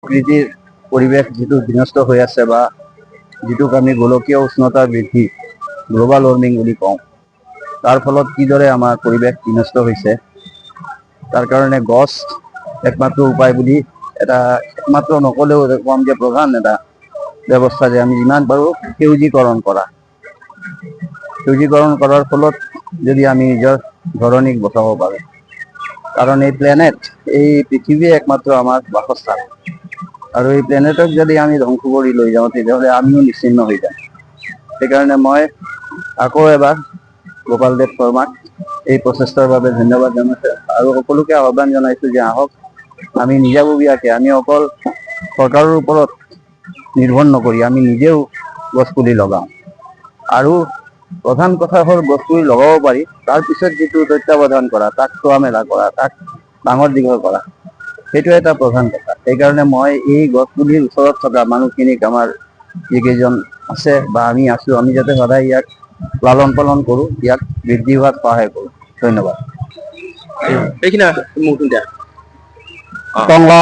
প্ৰকৃতিৰ পৰিৱেশ যিটো বিনষ্ট হৈ আছে বা যিটোক আমি গোলকীয় উষ্ণতা বৃদ্ধি গ্লোবাল ৱাৰ্মিং বুলি কওঁ, তাৰ ফলত কিদৰে আমাৰ পৰিৱেশ বিনষ্ট হৈছে, তাৰ কাৰণে গছ একমাত্ৰ উপায় বুলি একমাত্ৰ নকলেও কম যে প্ৰধান এটা ব্যৱস্থা যে আমি যিমান পাৰোঁ সেউজীকৰণ কৰাৰ ফলত যদি আমি নিজৰ ধৰণীক বচাব পাৰোঁ। কাৰণ এই পৃথিৱী একমাত্ৰ আমাৰ বাসস্থান, আৰু এই প্লেনেটক যদি আমি ধ্বংস কৰি লৈ যাওঁ তেতিয়াহ'লে আমিও নিশ্চিন্ন হৈ যাম। সেইকাৰণে মই আকৌ এবাৰ গোপালদেৱ শৰ্মাক এই প্ৰচেষ্টাৰ বাবে ধন্যবাদ জনাইছোঁ আৰু সকলোকে আহ্বান জনাইছোঁ যে আহক আমি নিজাববীয়াকৈ, আমি অকল চৰকাৰৰ ওপৰত নিৰ্ভৰ নকৰি আমি নিজেও গছপুলি লগাওঁ। আৰু প্ৰধান কথা হ'ল গছপুলি লগাব পাৰি, তাৰপিছত যিটো তত্বাৱধান কৰা, তাক চোৱা মেলা কৰা, তাক ডাঙৰ দীঘল কৰা, সেইটো এটা প্ৰধান কথা। সেইকাৰণে মই এই গছপুলিৰ ওচৰত থকা মানুহখিনিক, আমাৰ যিকেইজন আছে বা আমি আছোঁ, আমি যাতে সদায় ইয়াক লালন পালন কৰোঁ, ইয়াক বৃদ্ধি হোৱাত সহায় কৰোঁ। ধন্যবাদ। টংলা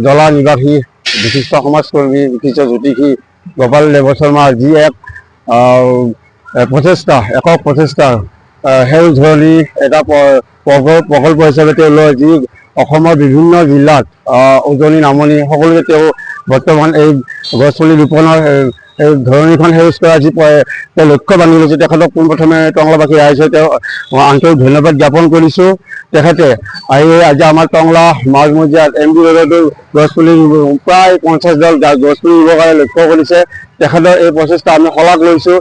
জলা নিবাসী বিশিষ্ট সমাজকৰ্মী, বিশিষ্ট জ্যোতিষী গোপাল দেৱ শৰ্মাৰ যি এক প্ৰচেষ্টা, একক প্ৰচেষ্টা, সেউজ ধৰণী এটা প্ৰকল্প হিচাপে তেওঁলোকে যি অসমৰ বিভিন্ন জিলাত উজনি নামনি সকলোতে তেওঁ বৰ্তমান এই গছপুলি ৰোপণৰ এই ধৰণীখন সেউজ কৰা যি তেওঁ লক্ষ্য বান্ধি লৈছে, তেখেতক পোনপ্ৰথমে টংলাবাসী ৰাইজে তেওঁ আন্তৰিক ধন্যবাদ জ্ঞাপন কৰিছোঁ। তেখেতে আজি আমাৰ টংলা মাজমজিয়াত MD ৰোডতো গছপুলি প্ৰায় 50 ডাল গছপুলি ৰুবৰ কাৰণে লক্ষ্য কৰিছে। তেখেতৰ এই প্ৰচেষ্টা আমি শলাগ লৈছোঁ।